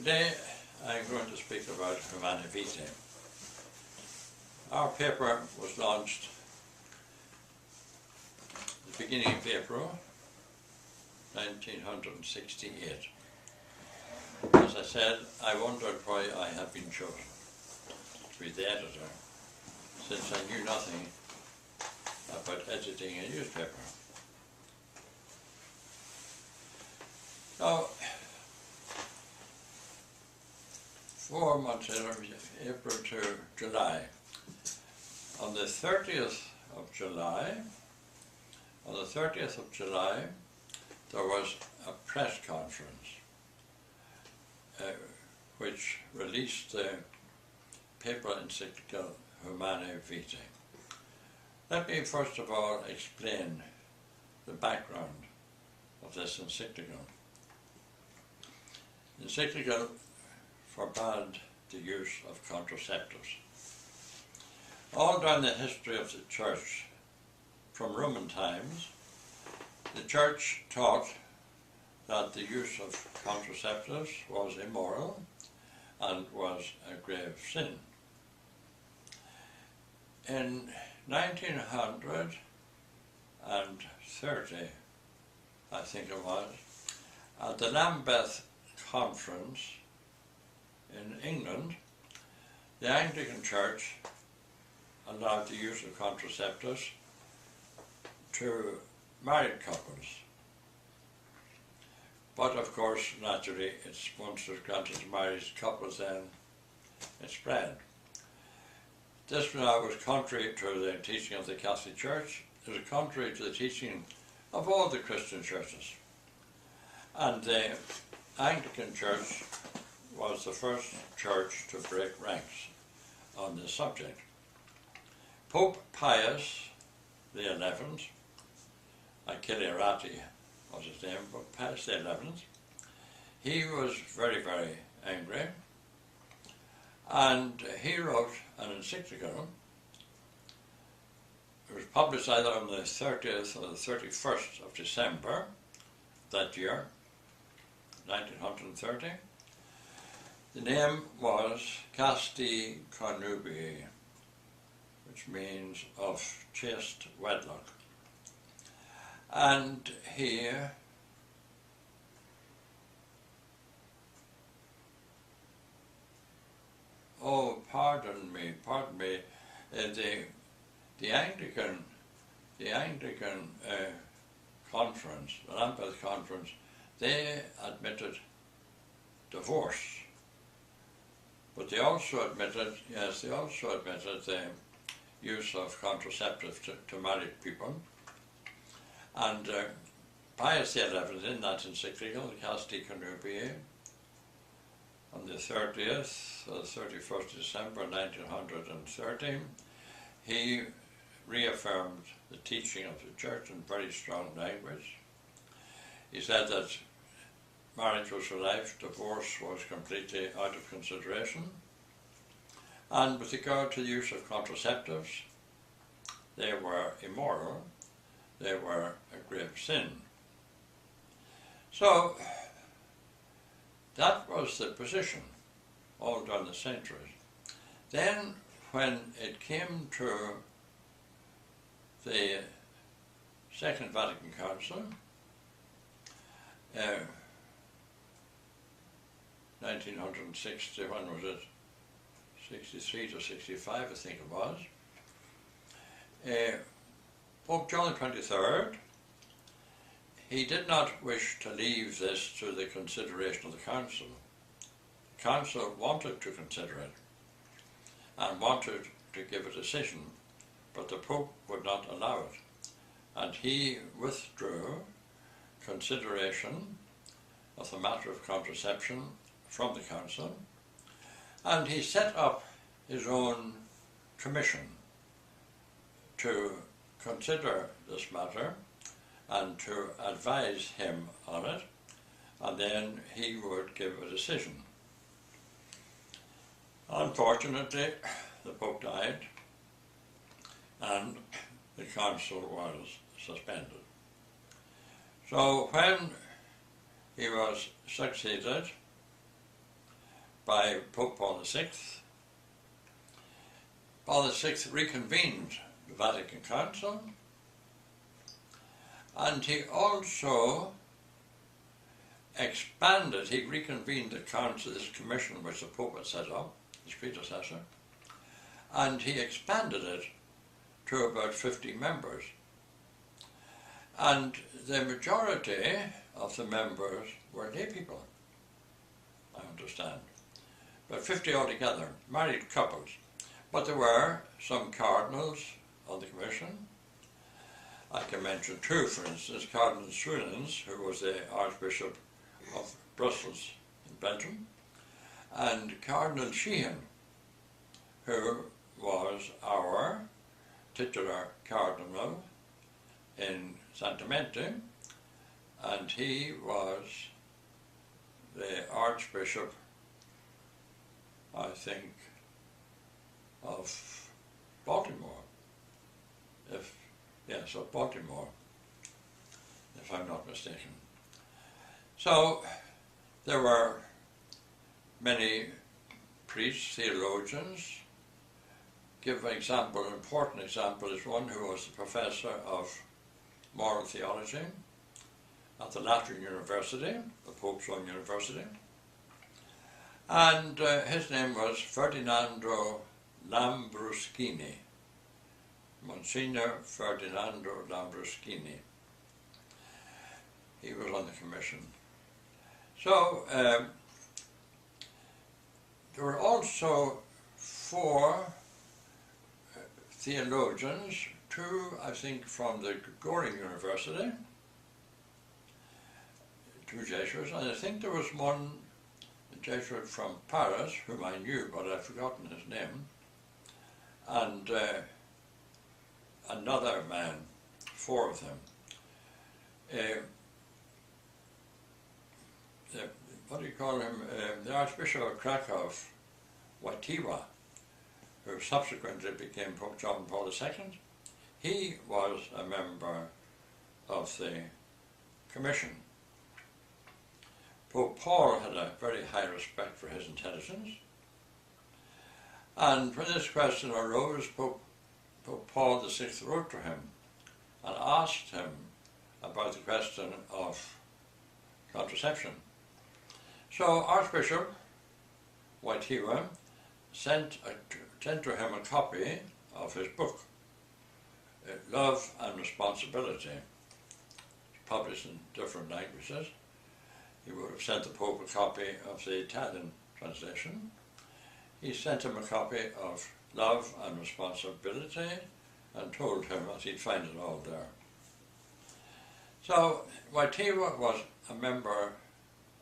Today I'm going to speak about Humanae Vitae. Our paper was launched at the beginning of April 1968. As I said, I wondered why I had been chosen to be the editor, since I knew nothing about editing a newspaper. Now, 4 months later, April to July, on the 30th of July, there was a press conference which released the papal encyclical Humanae Vitae. Let me first of all explain the background of this encyclical. The encyclical forbade the use of contraceptives. All down the history of the Church, from Roman times, the Church taught that the use of contraceptives was immoral and was a grave sin. In 1930, I think it was, at the Lambert conference in England, the Anglican Church allowed the use of contraceptives to married couples. But of course, naturally, once it's granted to married couples, then it spread. This now was contrary to the teaching of the Catholic Church. It was contrary to the teaching of all the Christian churches. And the Anglican Church was the first church to break ranks on this subject. Pope Pius XI, Achillearati was his name, but Pius XI, he was very, very angry, and he wrote an encyclical. It was published either on the 30th or the 31st of December that year, 1930. The name was Casti Connubii, which means of chaste wedlock. And here, oh, pardon me, the Anglican conference, the Lambert conference, they admitted divorce, but they also admitted the use of contraceptives to married people. And Pius XI, in that encyclical, Casti Connubii, on the 30th or 31st December 1930, he reaffirmed the teaching of the Church in very strong language. He said that marriage was for life, divorce was completely out of consideration. And with regard to the use of contraceptives, they were immoral, they were a grave sin. So that was the position all down the centuries. Then when it came to the Second Vatican Council, 1960, when was it? 63 to 65, I think it was. Pope John XXIII, he did not wish to leave this to the consideration of the Council. The Council wanted to consider it and wanted to give a decision, but the Pope would not allow it. And he withdrew consideration of the matter of contraception from the Council, and he set up his own commission to consider this matter and to advise him on it, and then he would give a decision. Unfortunately, the Pope died and the council was suspended. So when he was succeeded, by Pope Paul VI. Paul VI reconvened the Vatican Council, and he also expanded, he reconvened the council, this commission which the Pope had set up, his predecessor, and he expanded it to about 50 members. And the majority of the members were lay people, I understand. But 50 altogether, married couples. But there were some cardinals on the commission. I can mention two, for instance, Cardinal Boyle, who was the Archbishop of Brussels in Belgium, and Cardinal Sheehan, who was our titular cardinal in Santa Mente, and he was the Archbishop, I think, of Baltimore, of Baltimore, if I'm not mistaken. So there were many priests, theologians. Give an example, an important example is one who was the professor of moral theology at the Lateran University, the Pope's own university, and his name was Ferdinando Lamberskini, Monsignor Ferdinando Lamberskini. He was on the commission. So there were also four theologians, two I think from the Gregorian University, two Jesuits, and I think there was one Jesuit from Paris, whom I knew but I've forgotten his name, and another man, four of them. What do you call him? The Archbishop of Krakow, Wojtyła, who subsequently became Pope John Paul II. He was a member of the commission. Pope Paul had a very high respect for his intelligence, and when this question arose, Pope Paul VI wrote to him and asked him about the question of contraception. So Archbishop Wojtyła sent to him a copy of his book, Love and Responsibility, published in different languages. He would have sent the Pope a copy of the Italian translation. He sent him a copy of Love and Responsibility and told him that he'd find it all there. So Wojtyła was a member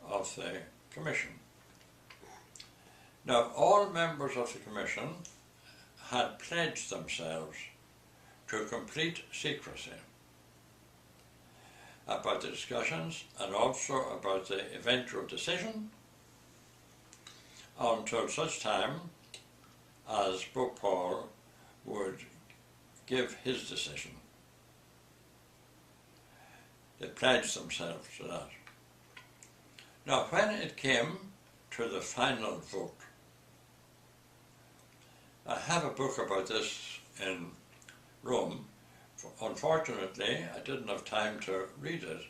of the commission. Now, all members of the commission had pledged themselves to complete secrecy about the discussions and also about the eventual decision until such time as Pope Paul would give his decision. They pledged themselves to that. Now, when it came to the final vote, I have a book about this in Rome. Unfortunately, I didn't have time to read it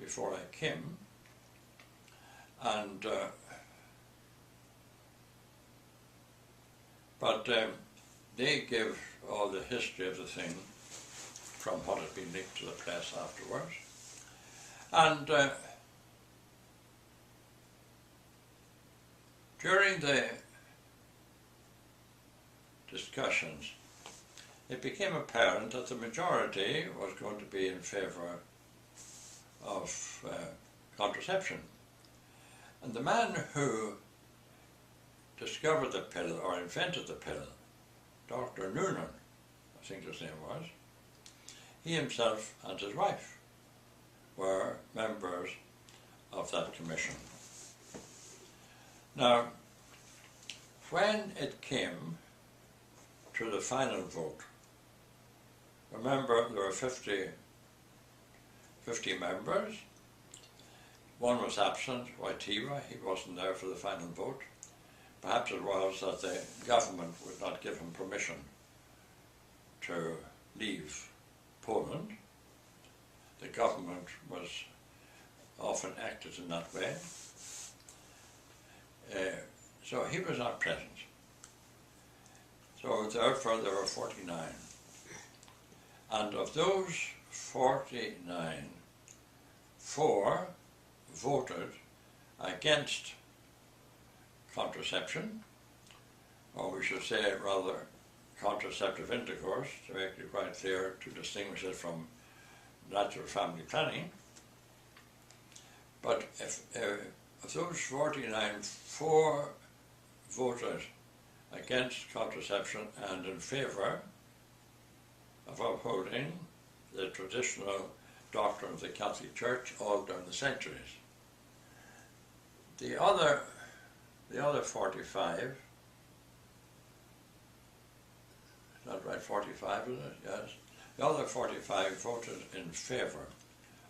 before I came, and but they give all the history of the thing from what had been leaked to the press afterwards. And during the discussions, it became apparent that the majority was going to be in favour of contraception. And the man who discovered the pill, or invented the pill, Dr. Noonan, I think his name was, he himself and his wife were members of that commission. Now, when it came to the final vote, remember there were 50 members. One was absent, Wojtyła, he wasn't there for the final vote. Perhaps it was that the government would not give him permission to leave Poland. The government was often acted in that way. So he was not present. So therefore there were 49. And of those 49, 4 voted against contraception, or we should say rather contraceptive intercourse, to make it quite clear, to distinguish it from natural family planning. But if of those 49, 4 voted against contraception and in favour of upholding the traditional doctrine of the Catholic Church all down the centuries. The other 45, is that right, 45 is it? Yes. The other 45 voted in favour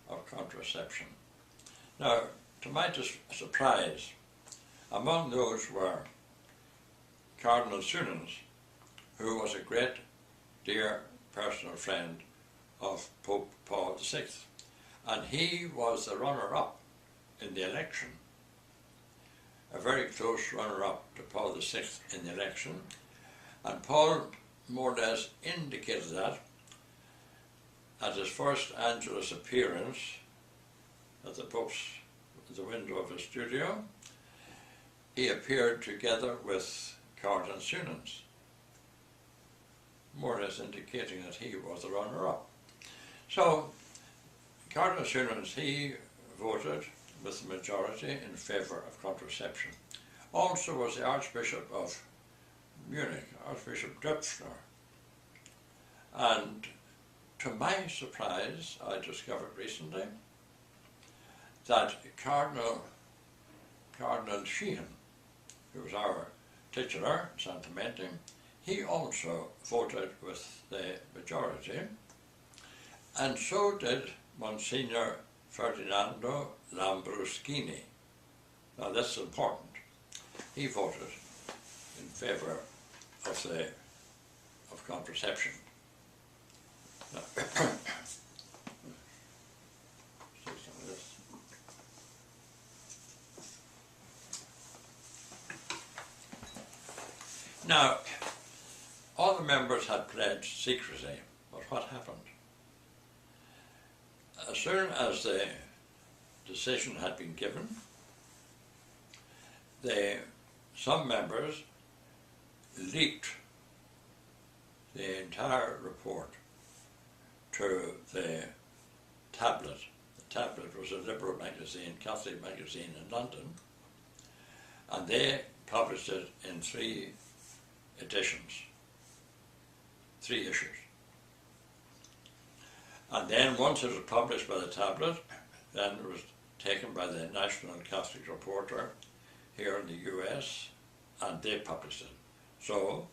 of contraception. Now, to my surprise, among those were Cardinal Boyle, who was a great, dear personal friend of Pope Paul VI, and he was the runner-up in the election, a very close runner-up to Paul VI in the election, and Paul more or less indicated that at his first Angelus appearance at the the window of his studio. He appeared together with Cardinal Boyle, more or less indicating that he was the runner-up. So Cardinal Boyle, he voted with the majority in favour of contraception. Also was the Archbishop of Munich, Archbishop Döpfner. And to my surprise, I discovered recently that Cardinal Sheehan, who was our titular in San Clemente, he also voted with the majority, and so did Monsignor Ferdinando Lamberskini. Now that's important. He voted in favour of contraception. Now, now, all the members had pledged secrecy, but what happened? As soon as the decision had been given, some members leaked the entire report to the Tablet. The Tablet was a liberal magazine, Catholic magazine in London, and they published it in 3 editions, 3 issues. And then once it was published by the Tablet, then it was taken by the National Catholic Reporter here in the US, and they published it. So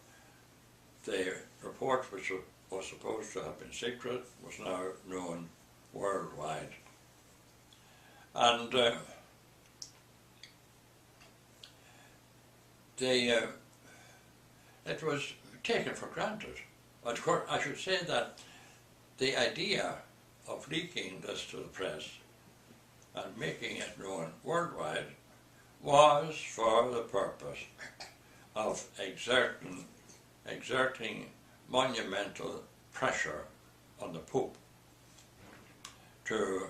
the report, which was supposed to have been secret, was now known worldwide. And it was taken for granted. Of course, I should say that the idea of leaking this to the press and making it known worldwide was for the purpose of exerting monumental pressure on the Pope to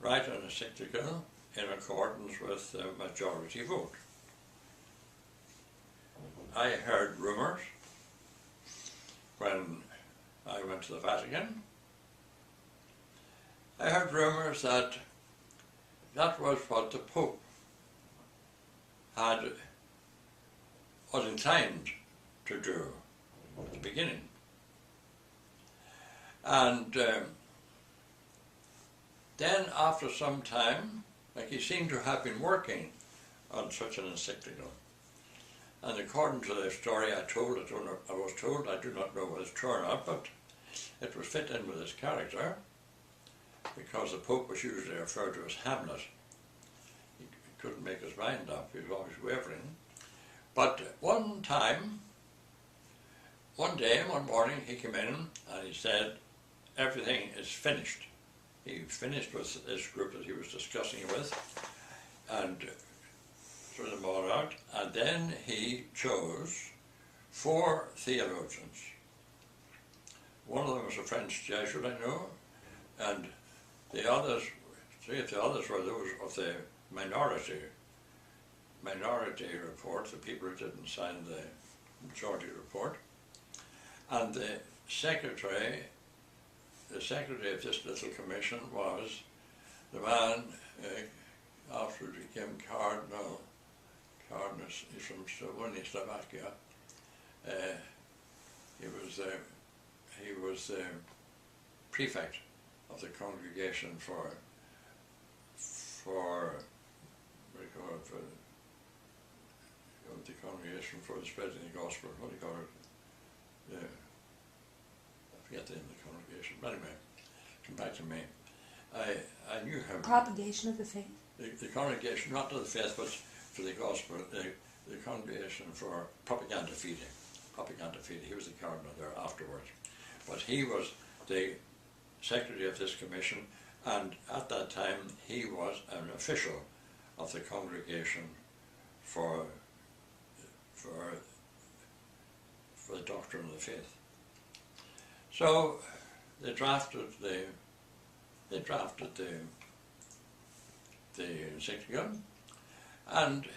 write an encyclical in accordance with the majority vote. I heard rumours when I went to the Vatican. I heard rumours that that was what the Pope was inclined to do at the beginning. And then after some time, like, he seemed to have been working on such an encyclical. And according to the story I was told, I do not know whether it's true or not, but it was fit in with his character, because the Pope was usually referred to as Hamlet. He couldn't make his mind up, he was always wavering. But one morning, he came in and he said, everything is finished. He finished with this group that he was discussing with, and threw them all out, and then he chose 4 theologians. One of them was a French Jesuit, I know, and the others, 3 of the others were those of the minority report, the people who didn't sign the majority report. And the secretary of this little commission was the man after he became Cardinal, he's from Slovakia. He was the prefect of the congregation for what do you call it, the congregation for the spreading of the gospel. What do you call it? I forget the name of the congregation. But anyway, come back to me. I knew him. Propagation of the faith. The congregation, not to the faith, but for the gospel. The congregation for propaganda fide. Propaganda fide. He was the cardinal there afterwards. But he was the secretary of this commission, and at that time he was an official of the congregation for the doctrine of the faith. So they drafted the encyclical, and it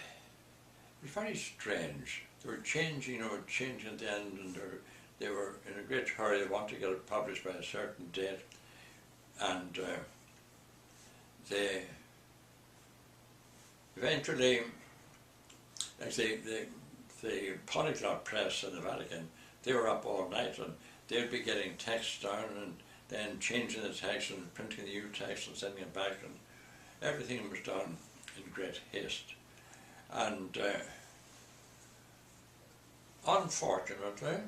was very strange. They were changing at the end, and they were in a great hurry. They wanted to get it published by a certain date, and they eventually, like the polyglot press in the Vatican, they were up all night, and they'd be getting texts down and then changing the text and printing the new text and sending it back, and everything was done in great haste. And unfortunately,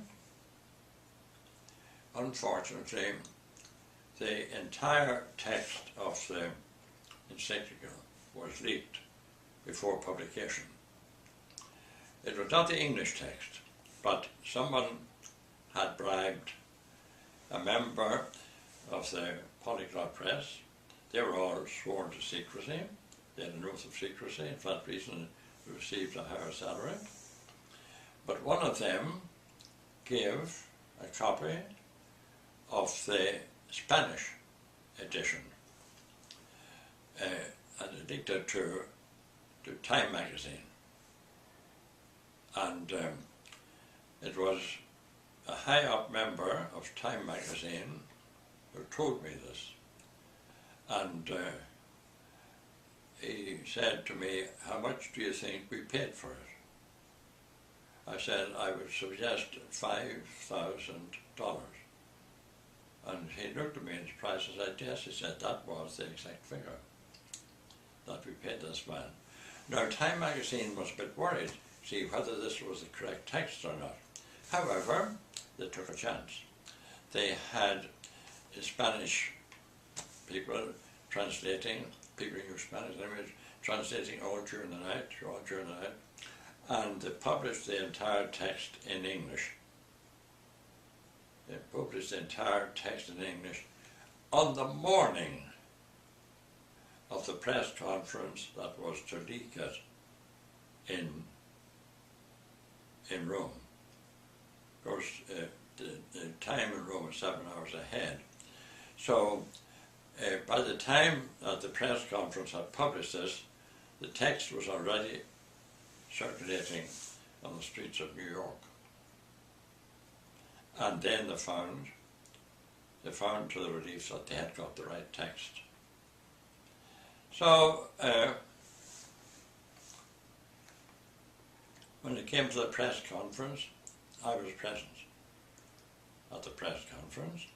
the entire text of the encyclical was leaked before publication. It was not the English text, but someone had bribed a member of the polyglot press. They were all sworn to secrecy. They had an oath of secrecy, and for that reason they received a higher salary. But one of them gave a copy of the Spanish edition, and it linked it to Time magazine. And it was a high-up member of Time magazine who told me this. And he said to me, "How much do you think we paid for it?" I said, "I would suggest $5,000. And he looked at me in surprise and said, "Yes," he said, "that was the exact figure that we paid this man." Now, Time magazine was a bit worried, see whether this was the correct text or not. However, they took a chance. They had Spanish people translating, people who knew Spanish language, translating all during the night, and they published the entire text in English. They published the entire text in English on the morning of the press conference that was to leak it in Rome. Of course, the time in Rome was 7 hours ahead. So by the time that the press conference had published this, the text was already circulating on the streets of New York. And then they found to their relief that they had got the right text. So when it came to the press conference, I was present at the press conference.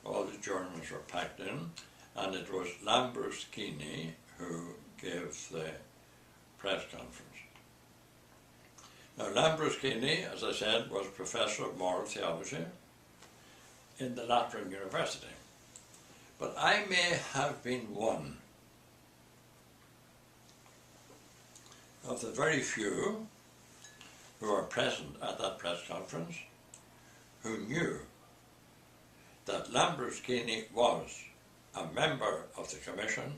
All the journalists were packed in, and it was Lamberskini who gave the press conference. Now, Lamberskini, as I said, was professor of moral theology in the Lateran University. But I may have been one of the very few who were present at that press conference who knew that Lamberskini was a member of the Commission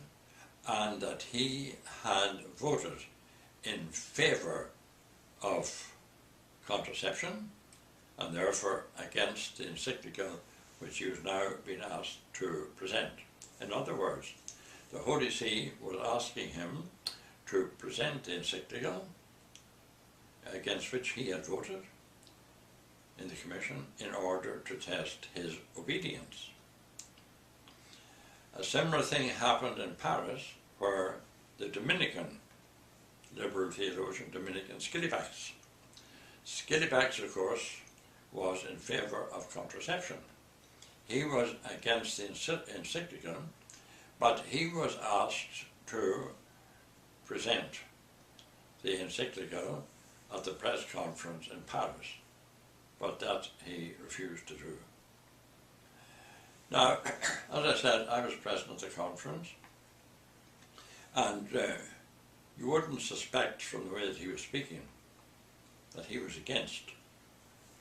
and that he had voted in favour of contraception and therefore against the encyclical which he was now being asked to present. In other words, the Holy See was asking him to present the encyclical against which he had voted in the Commission in order to test his obedience. A similar thing happened in Paris, where the Dominican liberal theologian Dominican Skilibax, of course, was in favour of contraception. He was against the encyclical, but he was asked to present the encyclical at the press conference in Paris, but that he refused to do. Now, as I said, I was present at the conference, and you wouldn't suspect from the way that he was speaking that he was against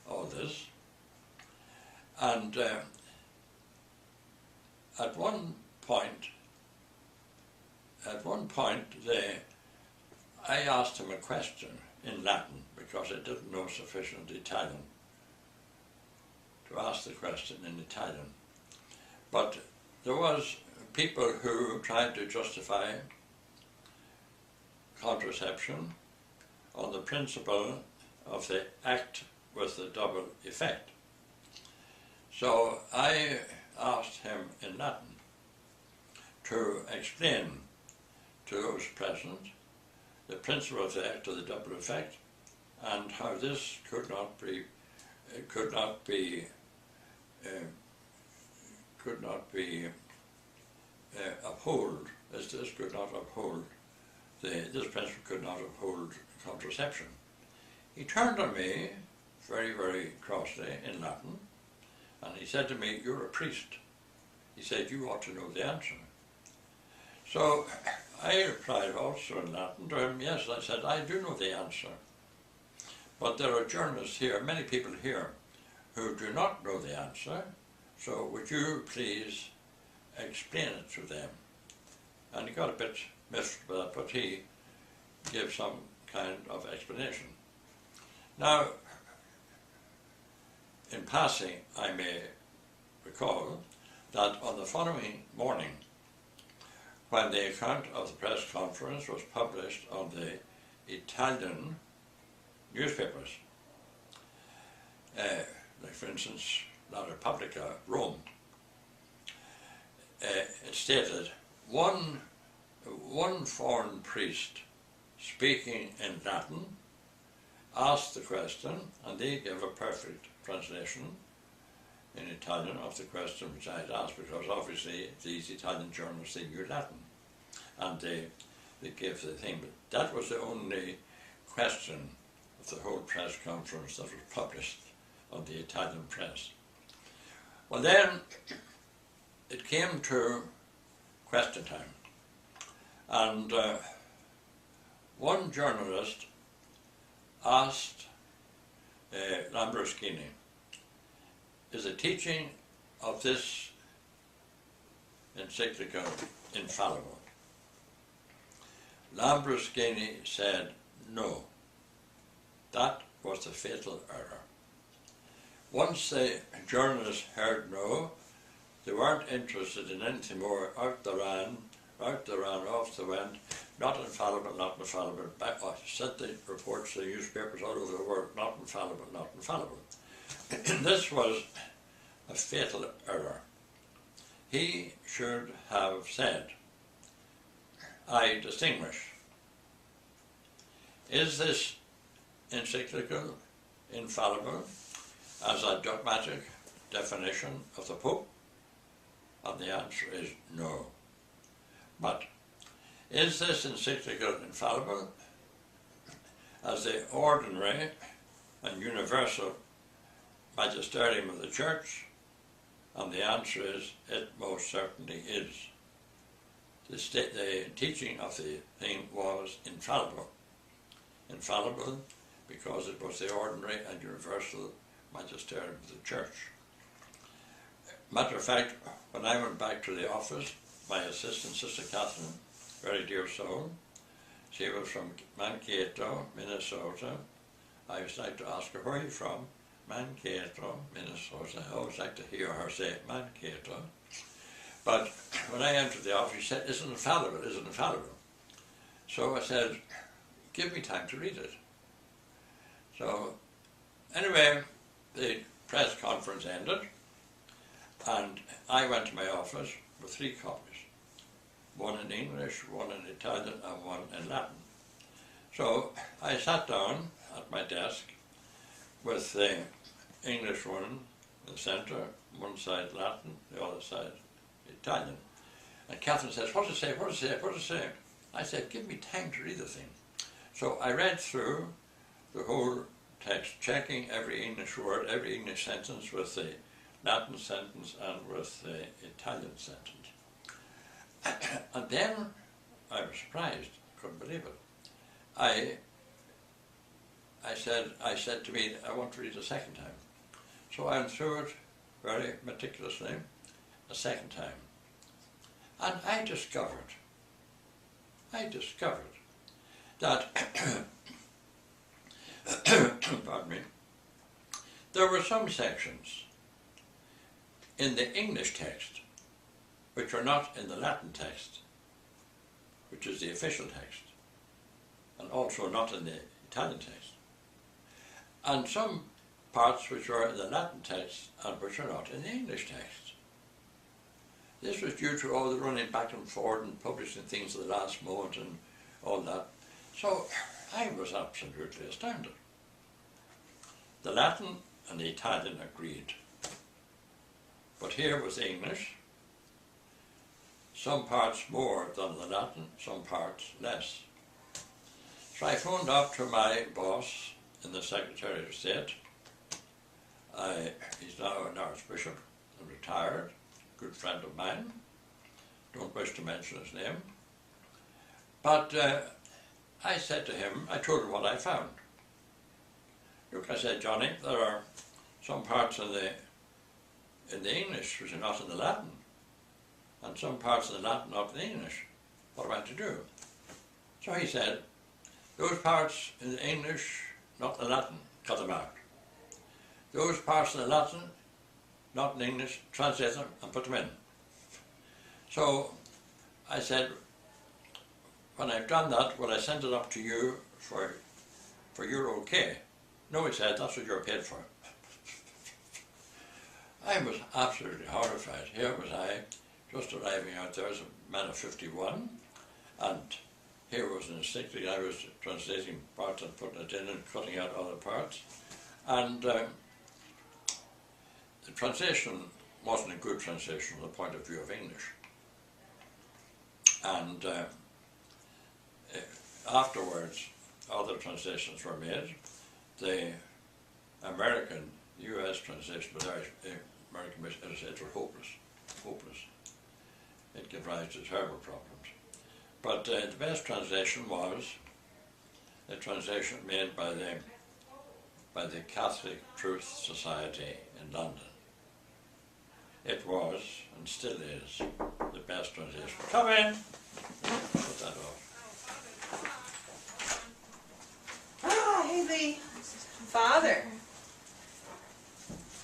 all this. And at one point, I asked him a question in Latin because I didn't know sufficient Italian to ask the question in Italian. But there was people who tried to justify contraception on the principle of the act with the double effect. So I asked him in Latin to explain to those present the principle of the act of the double effect and how this could not be upheld, as this could not uphold this principle could not uphold contraception. He turned on me very, very crossly in Latin, and he said to me, "You're a priest." He said, "You ought to know the answer." So I replied also in Latin to him, "Yes," I said, "I do know the answer. But there are journalists here, many people here, who do not know the answer, so would you please explain it to them?" And he got a bit miffed by that, but he gave some kind of explanation. Now, in passing, I may recall that on the following morning, when the account of the press conference was published on the Italian newspapers, like for instance, La Repubblica, Rome, it stated, one foreign priest speaking in Latin asked the question, and they gave a perfect translation in Italian of the question which I had asked, because obviously these Italian journalists, they knew Latin, and they gave the thing. But that was the only question of the whole press conference that was published on the Italian press. Well, then it came to question time, and one journalist asked Lamberskini, "Is the teaching of this encyclical infallible?" Lamberskini said no. That was the fatal error. Once the journalists heard no, they weren't interested in anything more. Out they ran, off they went, not infallible, not infallible. Sent the reports to the newspapers all over the world, not infallible, not infallible. This was a fatal error. He should have said, "I distinguish. Is this encyclical infallible as a dogmatic definition of the Pope?" And the answer is no. But is this encyclical infallible as the ordinary and universal magisterium of the Church? And the answer is, it most certainly is. The teaching of the thing was infallible. Infallible because it was the ordinary and universal magisterium of the church. Matter of fact, when I went back to the office, my assistant, Sister Catherine, very dear soul, she was from Mankato, Minnesota. I always like to ask her, where are you from? Mankato, Minnesota. I always like to hear her say Mankato. But when I entered the office, she said, isn't infallible, isn't infallible. So I said, give me time to read it. So anyway, the press conference ended, and I went to my office with 3 copies. One in English, one in Italian, and one in Latin. So I sat down at my desk with the English one in the centre, one side Latin, the other side Italian. And Catherine says, what does it say, what does it say, what does it say? I said, give me time to read the thing. So I read through the whole text, checking every English word, every English sentence with the Latin sentence and with the Italian sentence. And then I was surprised, couldn't believe it. I said to me, I want to read a second time. So I went through it very meticulously a second time. And I discovered that, pardon me, there were some sections in the English text which are not in the Latin text, which is the official text, and also not in the Italian text, and some parts which are in the Latin text and which are not in the English text. This was due to all the running back and forth and publishing things at the last moment and all that. So I was absolutely astounded. The Latin and the Italian agreed, but here was the English, some parts more than the Latin, some parts less. So I phoned up to my boss in the Secretary of State. He's now an archbishop and retired, good friend of mine. Don't wish to mention his name. But I said to him, I told him what I found. Look, I said, Johnny, there are some parts in the English which are not in the Latin, and some parts of the Latin not in the English. What am I to do? So he said, those parts in the English, not in the Latin, cut them out. Those parts in the Latin, not in English, translate them and put them in. So I said, when I've done that, will I send it up to you for your okay? No, he said, that's what you're paid for. I was absolutely horrified. Here was I, just arriving out there as a man of 51, and here was an encyclical. I was translating parts and putting it in and cutting out other parts. And the translation wasn't a good translation from the point of view of English. And afterwards, other translations were made. The American, US translation, but American mission, it was hopeless. It gave rise to terrible problems. But the best translation was the translation made by the Catholic Truth Society in London. It was, and still is, the best translation. Come in! Put that off. Ah, hey Lee. Father.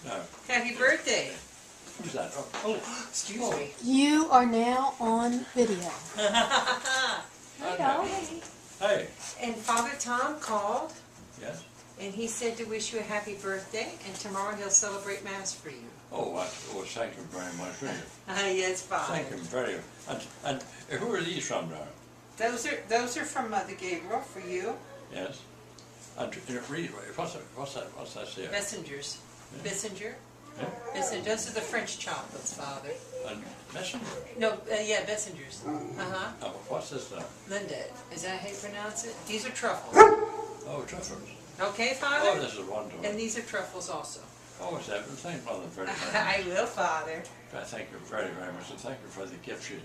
No. Happy birthday. Who's that? Oh, excuse me. You are now on video. Okay. Hey. And Father Tom called, Yes? and he said to wish you a happy birthday, and tomorrow he'll celebrate Mass for you. Oh, thank him very much, will you? Yes, Father. Thank him very much. And who are these from now? Those are from Mother Gabriel for you. Yes? And read, what's that say? Messengers. Yeah. Messenger. Yeah? Messenger. Those are the French chocolates, Father. And messengers? No, yeah, messengers. Uh-huh. Oh, what's this now? Linda, is that how you pronounce it? These are truffles. Oh, truffles. Okay, Oh, Father? this is wonderful. And these are truffles also. Oh, it's Evan. Thank Mother very much. I will, Father. I thank you very, very much. And thank you for the gift. She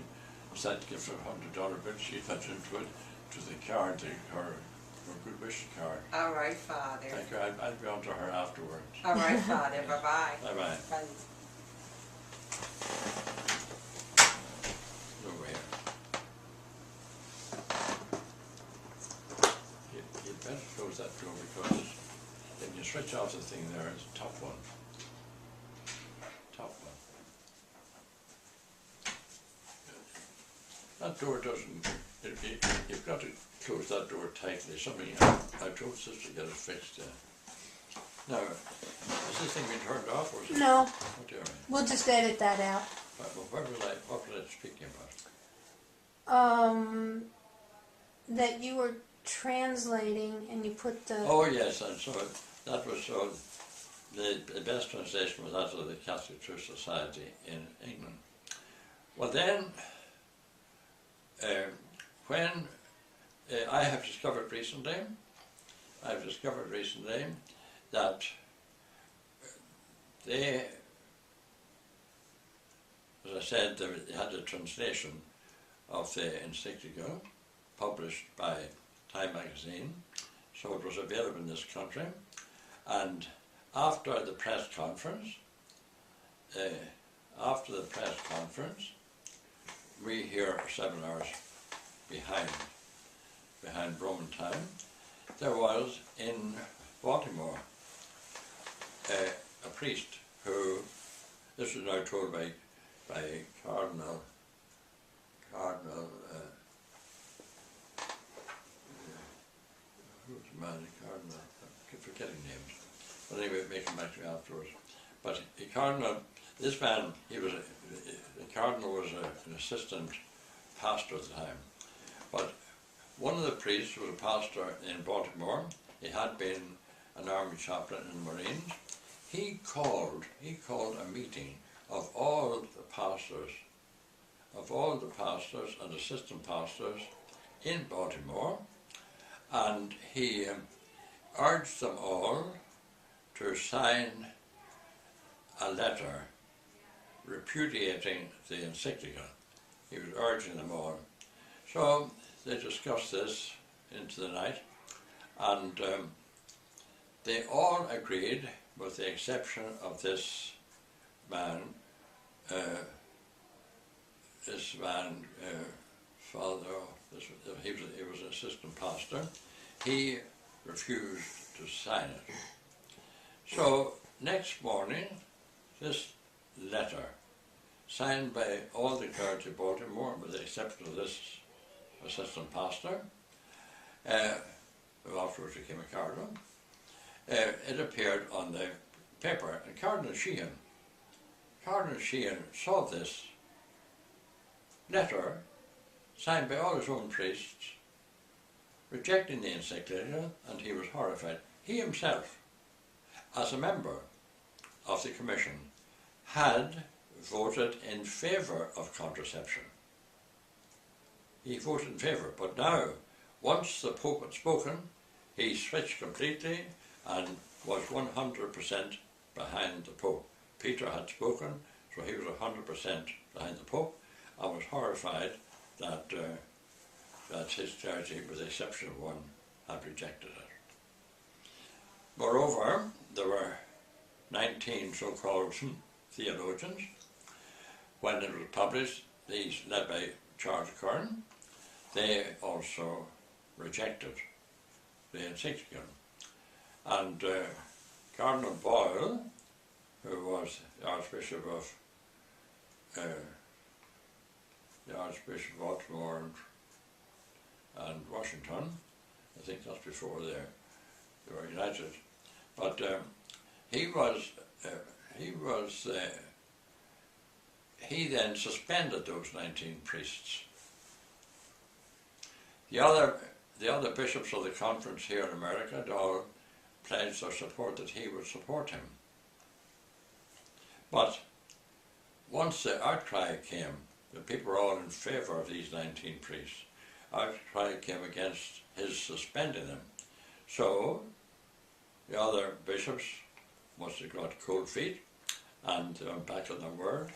said gift of $100 bill. She fed into it to the card, her a good wish card. All right, Father. Thank you. I'll be on to her afterwards. All right, Father. Bye-bye. Bye-bye. Bye. Over here. You'd better close that door because if you switch off the thing there, it's a tough one. Tough one. That door doesn't, you've got to close that door tightly. Something, I told Sister to get it fixed. Now, has this thing been turned off or is it? No, Oh dear. we'll just edit that out. What was I speaking about? That you were translating and you put the... Oh yes, and so that was so. The best translation was that of the Catholic Church Society in England. Well then, when I have discovered recently that they, as I said, they had a translation of the encyclical published by Time magazine, so it was available in this country. And after the press conference, we here are 7 hours behind Roman time. There was in Baltimore a priest who, this was now told by Cardinal who's the man, Cardinal, I keep forgetting names, but anyway, make him back to me afterwards. But the Cardinal, this man, the Cardinal was an assistant pastor at the time, but one of the priests was a pastor in Baltimore. He had been an army chaplain in the Marines. He called a meeting of all the pastors and assistant pastors in Baltimore, and he urged them all to sign a letter repudiating the encyclical. He was urging them all. So they discussed this into the night, and they all agreed, with the exception of this man, he was an assistant pastor. He refused to sign it. So next morning, this letter, signed by all the clergy of Baltimore, with the exception of this assistant pastor, who afterwards became a cardinal, it appeared on the paper, and Cardinal Sheehan saw this letter signed by all his own priests rejecting the encyclical, and he was horrified. He himself, as a member of the commission, had voted in favour of contraception. He voted in favour, but now, once the Pope had spoken, he switched completely and was 100% behind the Pope. Peter had spoken, so he was 100% behind the Pope, and was horrified that his clergy, with the exception of one, had rejected it. Moreover, there were 19 so-called theologians. When it was published, these led by Charles Curran, they also rejected the encyclical. And Cardinal Boyle, who was the Archbishop of Baltimore and Washington, I think that's before they were united, but he then suspended those 19 priests. The other bishops of the conference here in America had all pledged their support that he would support him. But once the outcry came, the people were all in favour of these 19 priests. Outcry came against his suspending them. So the other bishops must have got cold feet and went back on their word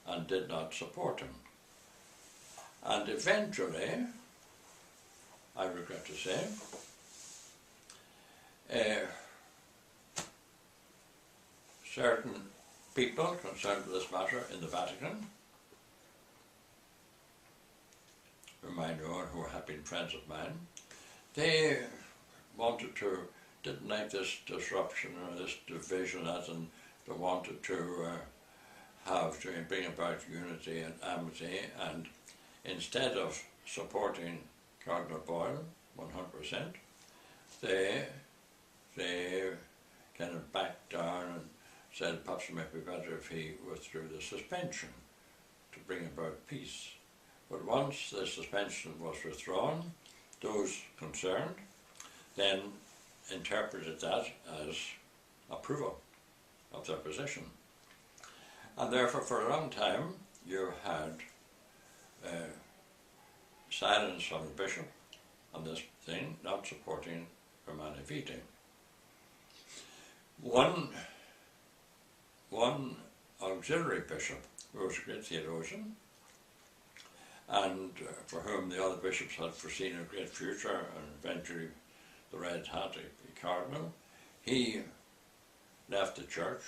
and did not support him. And eventually, I regret to say, certain people concerned with this matter in the Vatican, whom I know and who have been friends of mine, they didn't like this disruption or this division, as in they wanted to bring about unity and amity, and instead of supporting Cardinal Boyle 100%, they kind of backed down and said perhaps it might be better if he withdrew the suspension to bring about peace. But once the suspension was withdrawn, those concerned then interpreted that as approval of their position. And therefore for a long time you had silence from the bishop on this thing, not supporting Humanae Vitae. One auxiliary bishop, who was a great theologian, and for whom the other bishops had foreseen a great future, and eventually the Red Hat, the Cardinal, he left the church.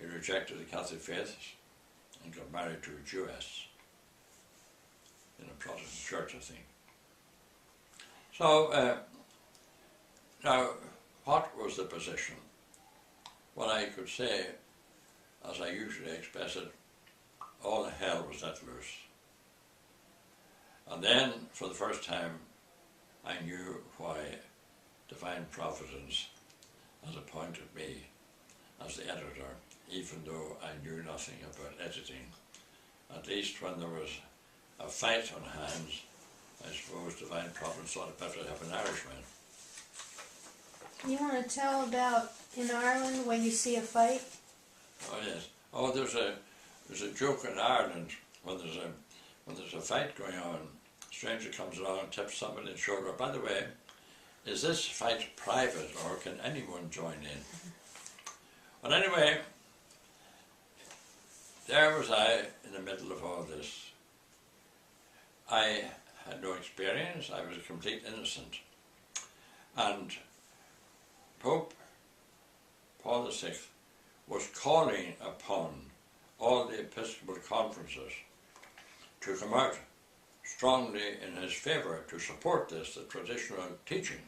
He rejected the Catholic faith and got married to a Jewess in a Protestant church, I think. So, now, what was the position? Well, I could say, as I usually express it, all the hell was let loose. And then, for the first time, I knew why divine providence has appointed me as the editor, even though I knew nothing about editing. At least when there was a fight on hands, I suppose divine providence thought it better to have an Irishman. You want to tell about in Ireland when you see a fight? Oh yes. Oh, there's a joke in Ireland when there's a fight going on. A stranger comes along and taps somebody on the shoulder. By the way, is this fight private or can anyone join in? But anyway, there was I in the middle of all this. I had no experience. I was a complete innocent. And Pope Paul VI was calling upon all the episcopal conferences to come out strongly in his favour to support this, the traditional teaching.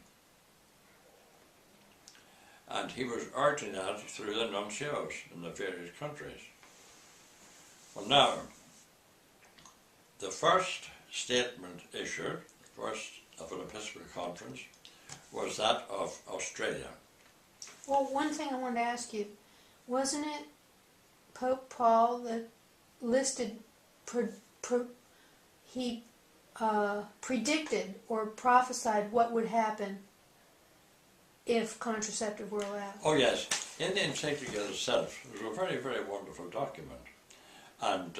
And he was urging that through the nuncios in the various countries. Well now, the first statement issued, first of an episcopal conference, was that of Australia. Well, one thing I wanted to ask you, wasn't it Pope Paul that listed, he predicted or prophesied what would happen if contraceptive were allowed? Oh yes, in the encyclical itself, it was a very, very wonderful document. And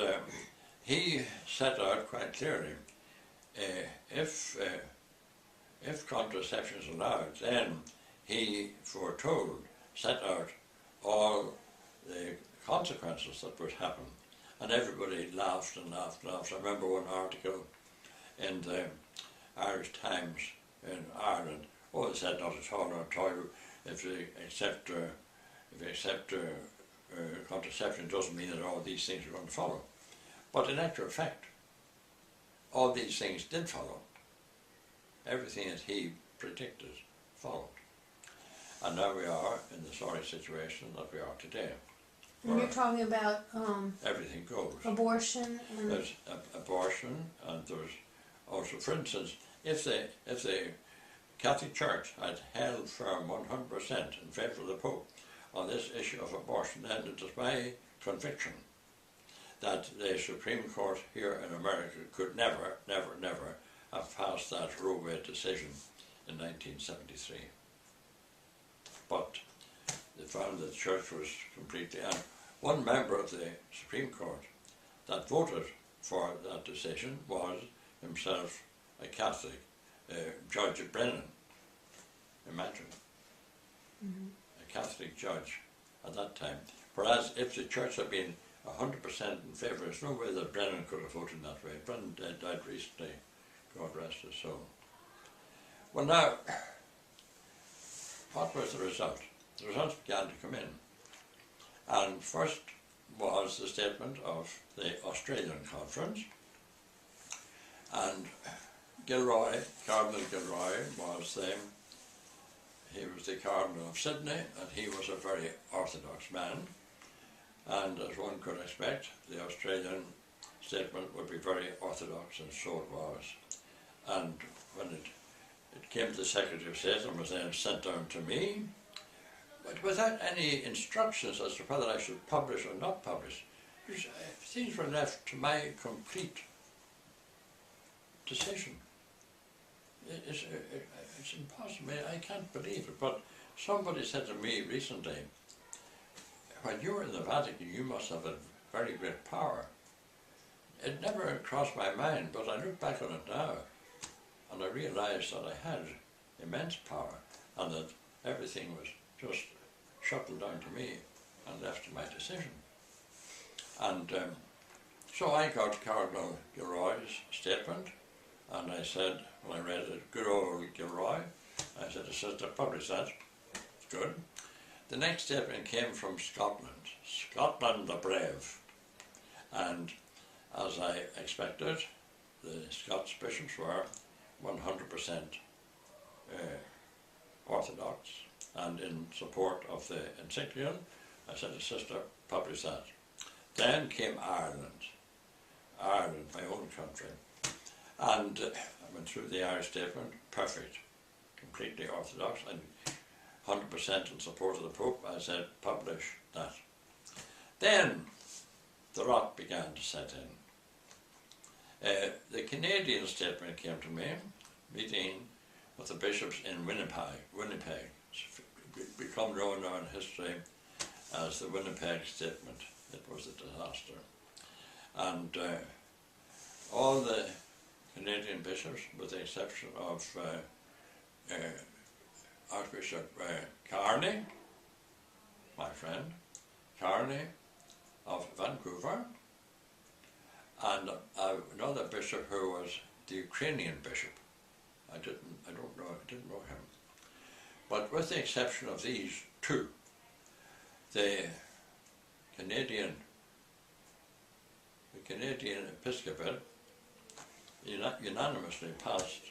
he set out quite clearly, if contraception is allowed, then he foretold, set out all the consequences that would happen. And everybody laughed and laughed and laughed. I remember one article in the Irish Times in Ireland. Oh, they said not at all, not at all. If they accept contraception, doesn't mean that all these things are going to follow. But in actual fact, all these things did follow. Everything that he predicted followed. And now we are in the sorry situation that we are today. And you're talking about everything goes. Abortion and there's abortion, and there's also, for instance, if the Catholic Church had held firm 100% in favour of the Pope on this issue of abortion, then it is my conviction that the Supreme Court here in America could never, never, never have passed that Roe Wade decision in 1973. But they found that the Church was completely, and one member of the Supreme Court that voted for that decision was himself a Catholic, Judge Brennan. Imagine. Mm-hmm. A Catholic judge at that time. Whereas if the Church had been 100% in favour, there's no way that Brennan could have voted that way. Brennan died recently, God rest his soul. Well now, what was the result? The results began to come in. And first was the statement of the Australian Conference, and Gilroy, Cardinal Gilroy, he was the Cardinal of Sydney, and he was a very orthodox man, and as one could expect, the Australian statement would be very orthodox, and so it was. And when it came to the Secretary of State and was then sent down to me, but without any instructions as to whether I should publish or not publish, things were left to my complete decision. It's impossible. I can't believe it. But somebody said to me recently, when you were in the Vatican, you must have a very great power. It never crossed my mind, but I look back on it now, and I realised that I had immense power, and that everything was just shuttled down to me and left to my decision. And so I got Cardinal Gilroy's statement, and I said, when I read it, good old Gilroy, I said, Sister, publish that. It's good. The next statement came from Scotland. Scotland the brave. And as I expected, the Scots bishops were 100% orthodox and in support of the encyclical. I said to Sister, publish that. Then came Ireland, my own country. And I went through the Irish statement, perfect, completely orthodox, and 100% in support of the Pope. I said, publish that. Then the rot began to set in. The Canadian statement came to me, meeting with the bishops in Winnipeg. It's become known now in history as the Winnipeg Statement. It was a disaster. And all the Canadian bishops, with the exception of Archbishop Carney, my friend, Carney of Vancouver, and another bishop who was the Ukrainian bishop. I didn't know him. But with the exception of these two, the Canadian episcopate unanimously passed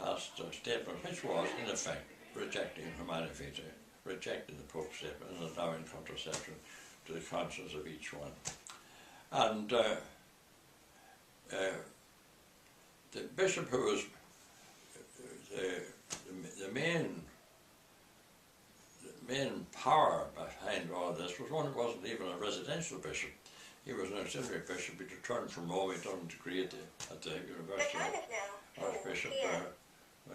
a statement which was, in effect, rejecting Humanae Vitae, rejecting the Pope's statement and allowing contraception to the conscience of each one. And the bishop who was the main power behind all this was one who wasn't even a residential bishop. He was an auxiliary bishop. He returned from Rome. He'd done a degree at the University of Archbishop.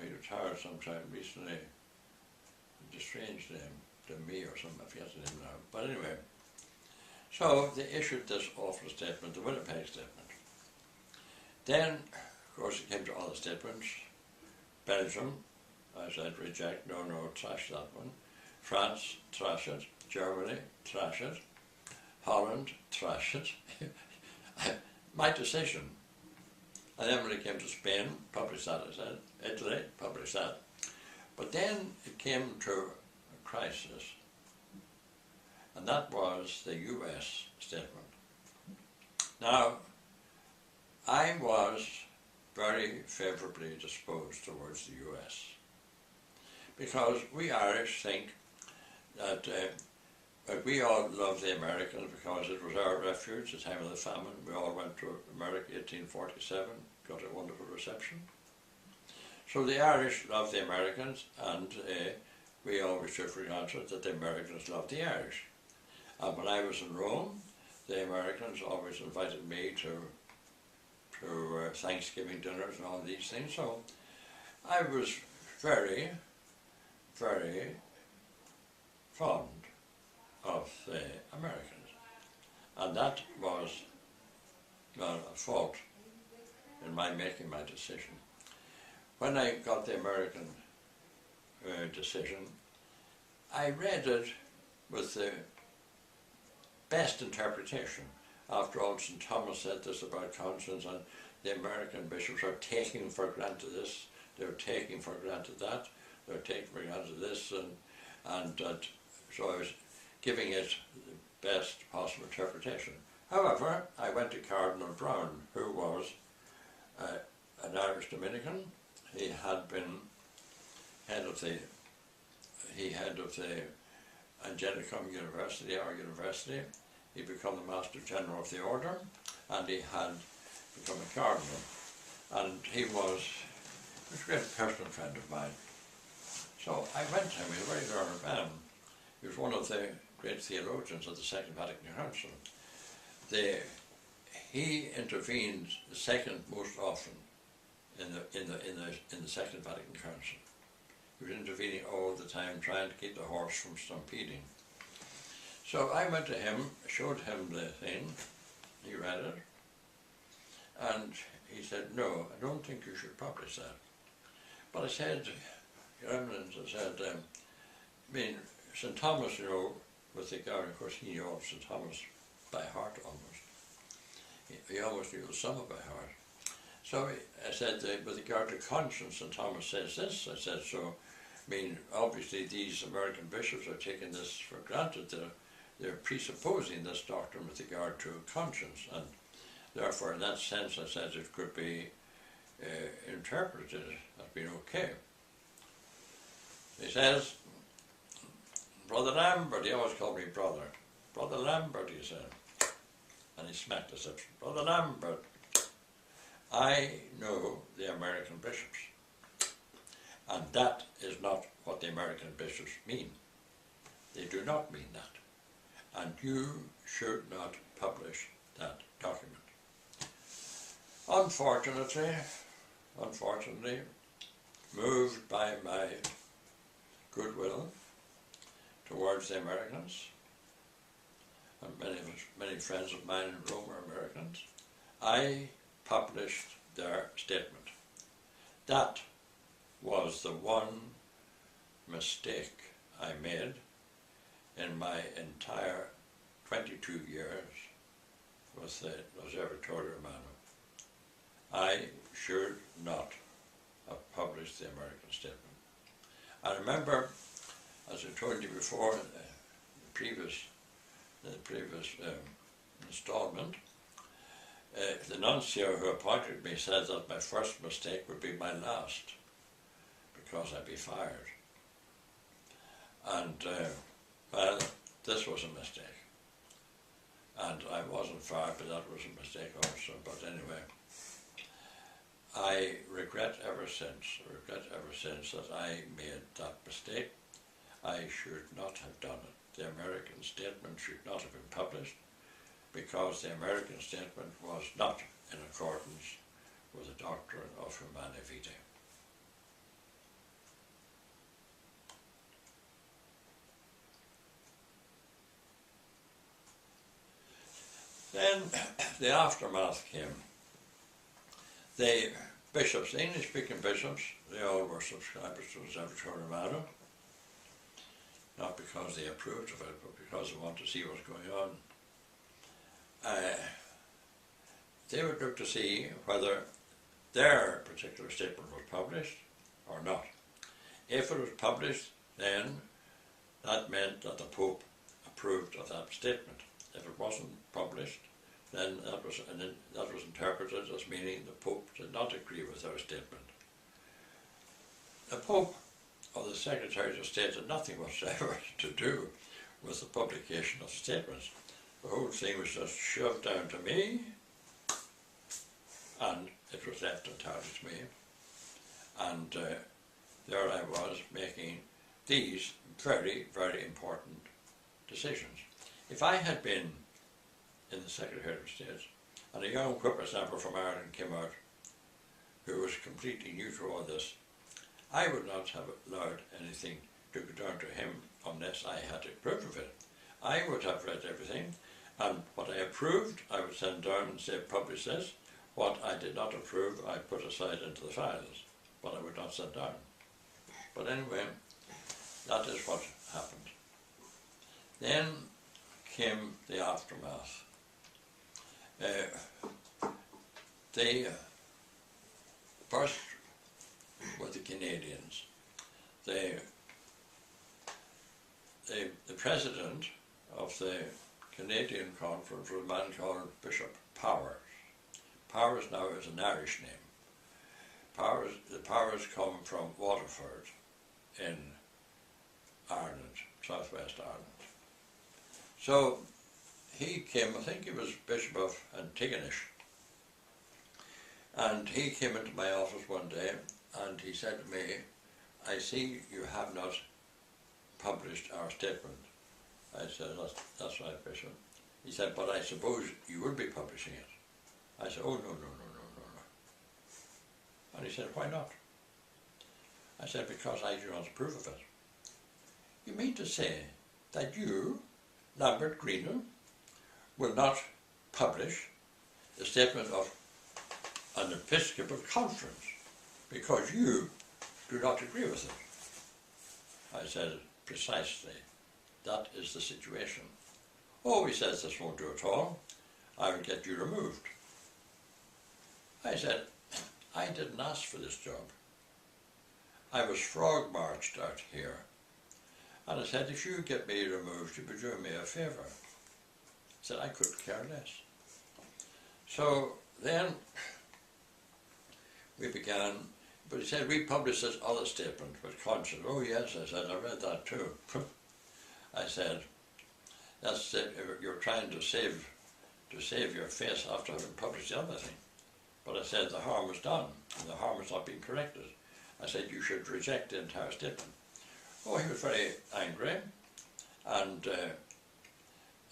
He retired sometime recently. It's a strange name to me or something. I forget the name now. But anyway, so they issued this awful statement, the Winnipeg Statement. Then, of course, it came to other statements. Belgium, I said, reject, no, trash that one. France, trash it. Germany, trash it. Holland, trash it. My decision. And then when it came to Spain, publish that, I said. Italy, publish that. But then it came to a crisis, and that was the US statement. Now, I was very favourably disposed towards the US, because we Irish think that we all love the Americans because it was our refuge at the time of the famine. We all went to America 1847, got a wonderful reception. So the Irish love the Americans, and we always took for granted that the Americans loved the Irish. And when I was in Rome, the Americans always invited me to Thanksgiving dinners and all these things. So I was very, very fond of the Americans. And that was not a fault in my making my decision. When I got the American decision, I read it with the best interpretation. After all, St. Thomas said this about conscience, and the American bishops are taking for granted this, they're taking for granted that. take for granted this, and so I was giving it the best possible interpretation. However, I went to Cardinal Brown, who was an Irish Dominican. He had been head of the Angelicum University, our university. He'd become the Master General of the Order, and he had become a cardinal. And he was a great personal friend of mine. So I went to him. He was a very learned man. He was one of the great theologians of the Second Vatican Council. He intervened the second most often in the Second Vatican Council. He was intervening all the time, trying to keep the horse from stampeding. So I went to him, showed him the thing, he read it, and he said, "No, I don't think you should publish that." But I said, Your Eminence, I said, I mean, St. Thomas, you know, with regard, of course, he knew all St. Thomas by heart almost. He almost knew the sum by heart. So I said, with regard to conscience, St. Thomas says this. I said, so, I mean, obviously these American bishops are taking this for granted. They're presupposing this doctrine with regard to conscience, and therefore, in that sense, I said it could be interpreted as being okay. He says, Brother Lambert, he always called me brother. Brother Lambert, he said, and he smacked us up. Brother Lambert, I know the American bishops, and that is not what the American bishops mean. They do not mean that, and you should not publish that document. Unfortunately, moved by my goodwill towards the Americans, and many friends of mine in Rome are Americans, I published their statement. That was the one mistake I made in my entire 22 years with the Observatorio Romano. I should not have published the American statement. I remember, as I told you before, in the previous installment, the nuncio who appointed me said that my first mistake would be my last, because I'd be fired. And, well, this was a mistake. And I wasn't fired, but that was a mistake also. But anyway, I regret ever since that I made that mistake. I should not have done it. The American statement should not have been published, because the American statement was not in accordance with the doctrine of Humanae Vitae. Then the aftermath came. The bishops, the English-speaking bishops, they all were subscribers to the Observatorio Romano, not because they approved of it, but because they wanted to see what was going on. They would look to see whether their particular statement was published or not. If it was published, then that meant that the Pope approved of that statement. If it wasn't published, then that was interpreted as meaning the Pope did not agree with their statement. The Pope or the Secretaries of State had nothing whatsoever to do with the publication of statements. The whole thing was just shoved down to me, and it was left entirely to me. And there I was making these very, very important decisions. If I had been in the Secretary of State, and a young whippersnapper from Ireland came out who was completely new to all this, I would not have allowed anything to go down to him unless I had approve of it. I would have read everything, and what I approved I would send down and say, publish this. What I did not approve I put aside into the files, but I would not send down. But anyway, that is what happened. Then came the aftermath. First with the Canadians. the president of the Canadian conference was a man called Bishop Powers. Powers now is an Irish name. The Powers come from Waterford in Ireland, southwest Ireland. So he came, I think he was Bishop of Antigonish, and he came into my office one day and he said to me, I see you have not published our statement. I said, that's right, Bishop. He said, but I suppose you will be publishing it. I said, oh, no. And he said, why not? I said, because I do not approve of it. You mean to say that you, Lamberskini, will not publish the statement of an episcopal conference because you do not agree with it? I said, precisely. That is the situation. Oh, he says, this won't do at all. I will get you removed. I said, I didn't ask for this job. I was frog marched out here. And I said, if you get me removed, you'll be doing me a favour. He said, I couldn't care less. So then we began, but he said, we published this other statement with conscience. Oh yes, I said, I read that too. I said, that's it, you're trying to save your face after having published the other thing. But I said the harm was done, and the harm was not being corrected. I said you should reject the entire statement. Oh, he was very angry, and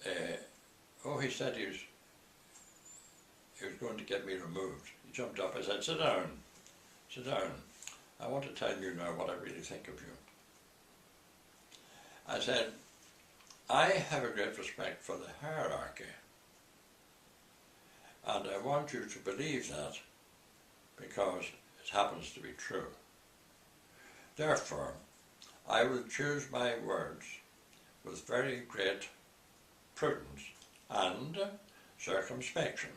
he said he was going to get me removed. He jumped up. I said, sit down. I want to tell you now what I really think of you. I said, I have a great respect for the hierarchy. And I want you to believe that because it happens to be true. Therefore, I will choose my words with very great prudence and circumspection.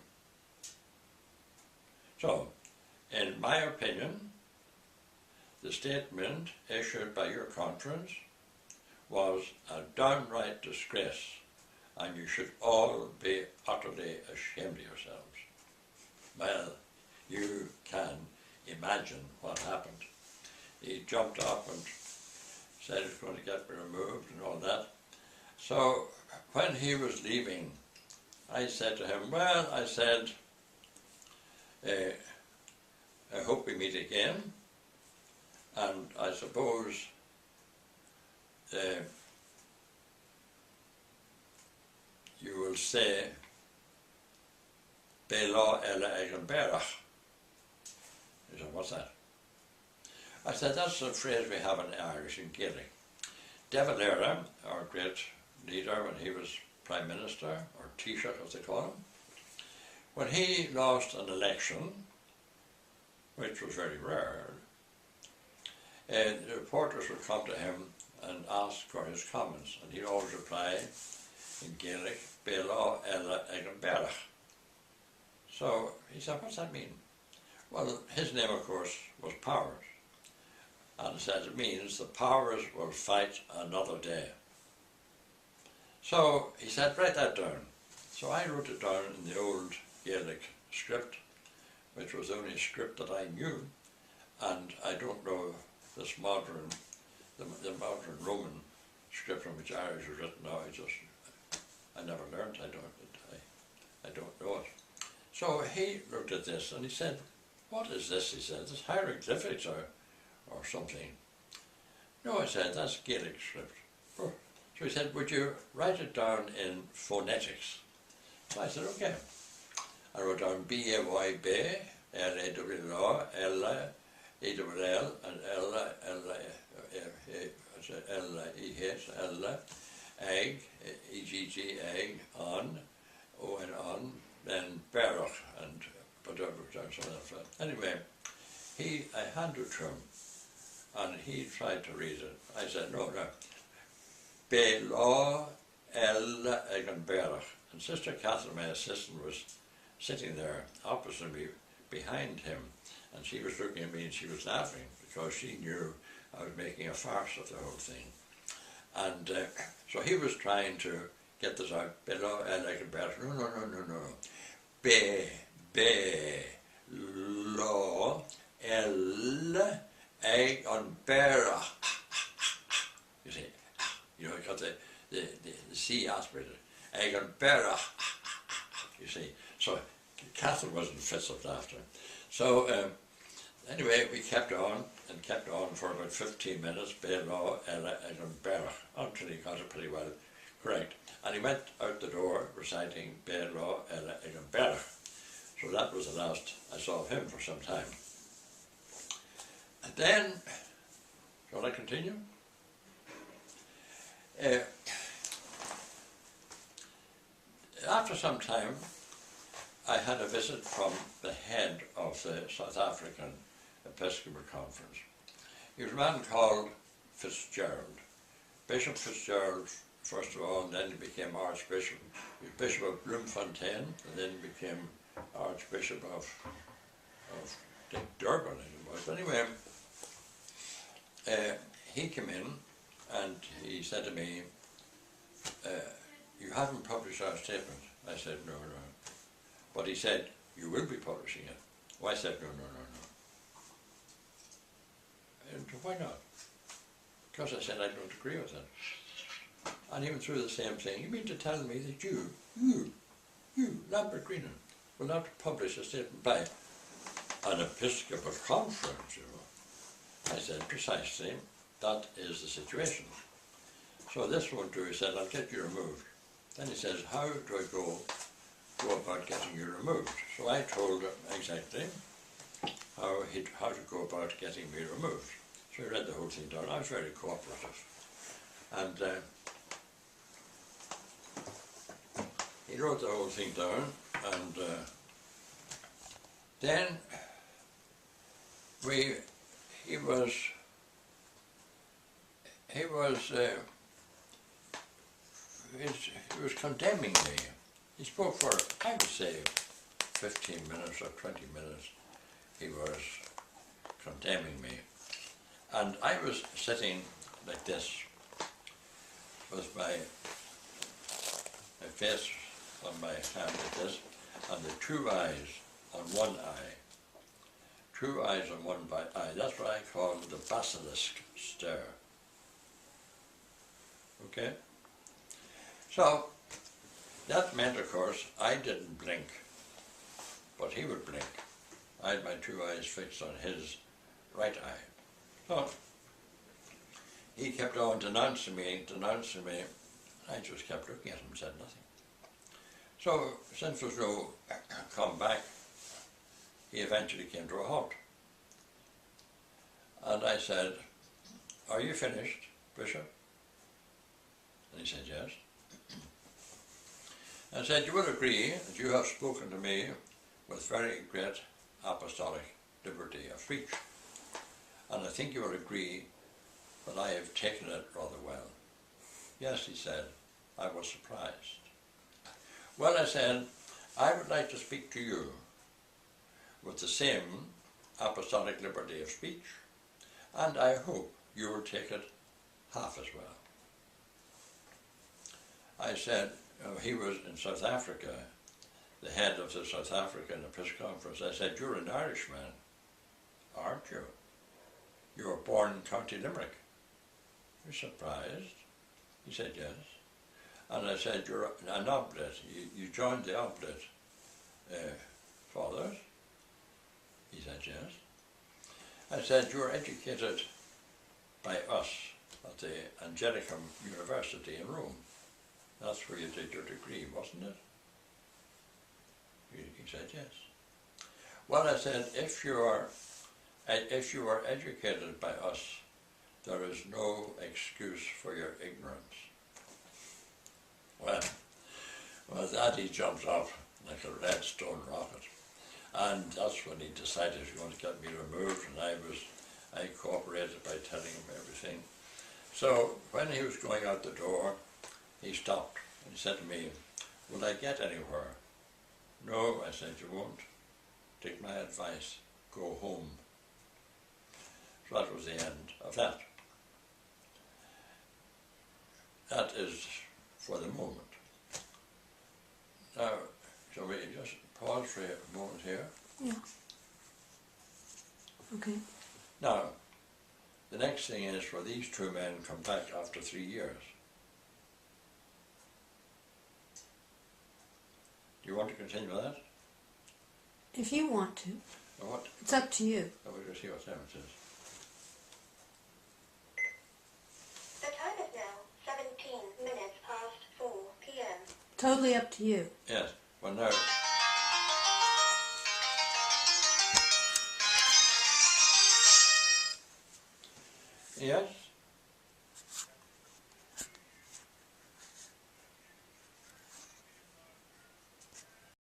So, in my opinion, the statement issued by your conference was a downright disgrace, and you should all be utterly ashamed of yourselves. Well, you can imagine what happened. He jumped up and said he was going to get me removed and all that. So when he was leaving, I said to him, well, I said, I hope we meet again, and I suppose you will say, Bela ella Egenberach. He said, what's that? I said, that's a phrase we have in Irish, in Gaelic. De Valera, our great leader when he was Prime Minister, or Taoiseach as they call him, when he lost an election, which was very rare, the reporters would come to him and ask for his comments, and he'd always reply in Gaelic, Bela ella Egenberach. So he said, what's that mean? Well, his name, of course, was Powers. And said it means the Powers will fight another day. So he said, write that down. So I wrote it down in the old Gaelic script, which was the only script that I knew, and I don't know this modern, the modern Roman script in which Irish was written now. I never learned. I don't know it. So he looked at this and he said, what is this? He said, this hieroglyphics or something. No, I said, that's Gaelic script. Oh. So he said, would you write it down in phonetics? So I said, okay. I wrote down B-A-Y-B, L-A-W-L, L-A-W-L, and L-E-H, L, egg, E-G-G, egg, on, O-N, on, then Berach, and whatever, something like that. Anyway, I handed it to him, and he tried to read it. I said, no. Bela ella Egenberach. And Sister Catherine, my assistant, was sitting there opposite me, behind him, and she was looking at me and she was laughing because she knew I was making a farce of the whole thing. And so he was trying to get this out. Below, Lamberskini. No. Law, egg on bear. You see, you got the C aspirated. Egg on bear. You see, so Catherine was in fits of laughter. So anyway, we kept on for about 15 minutes, Bela, Ella, and Berach, until he got it pretty well correct. And he went out the door reciting Bela, Ella, and Berach. So that was the last I saw of him for some time. And then, shall I continue? After some time, I had a visit from the head of the South African Episcopal Conference. He was a man called Fitzgerald. Bishop Fitzgerald, first of all, and then he became Archbishop. He was Bishop of Bloemfontein, and then he became Archbishop of I think Durban, I think it was. But anyway, he came in and he said to me, you haven't published our statement. I said, no. But he said, you will be publishing it. Well, I said, no. And why not? Because I said I don't agree with it. And he went through the same thing. You mean to tell me that you, Lamberskini, will not publish a statement by an Episcopal conference, you know? I said, precisely, that is the situation. So this won't do. He said, I'll get you removed. Then he says, how do I go about getting you removed? So I told him exactly how to go about getting me removed. So he read the whole thing down. I was very cooperative. And he wrote the whole thing down, and then he was condemning me. He spoke for, I would say, 15 minutes or 20 minutes. He was condemning me. And I was sitting like this, with my face on my hand like this, and the two eyes on one eye. Two eyes on one eye. That's what I call the basilisk stare. Okay? So, that meant, of course, I didn't blink, but he would blink. I had my two eyes fixed on his right eye. So, he kept on denouncing me. I just kept looking at him and said nothing. So, since there was no comeback, he eventually came to a halt. And I said, are you finished, Bishop? And he said, yes. I said, you will agree that you have spoken to me with very great apostolic liberty of speech. And I think you will agree that I have taken it rather well. Yes, he said, I was surprised. Well, I said, I would like to speak to you with the same apostolic liberty of speech, and I hope you will take it half as well. I said, he was in South Africa, the head of the South African Episcopal Conference. I said, you're an Irishman, aren't you? You were born in County Limerick. You're surprised? He said, yes. And I said, you're an oblate. You joined the oblate fathers? He said, yes. I said, you were educated by us at the Angelicum University in Rome. That's where you did your degree, wasn't it? He said, yes. Well, I said, if you are educated by us, there is no excuse for your ignorance. Well, that he jumped off like a red stone rocket. And that's when he decided he was going to get me removed, and I cooperated by telling him everything. So when he was going out the door, he stopped and he said to me, will I get anywhere? No, I said, you won't. Take my advice, go home. that was the end of that. That is for the moment. Now, shall we just pause for a moment here? Yeah. Okay. Now, the next thing is for these two men come back after 3 years. Do you want to continue with that? If you want to. Or what? It's up to you. Oh, we'll just see what time it is. The time is now 17 minutes past 4 p.m. Totally up to you. Yes. Well, now. Yes?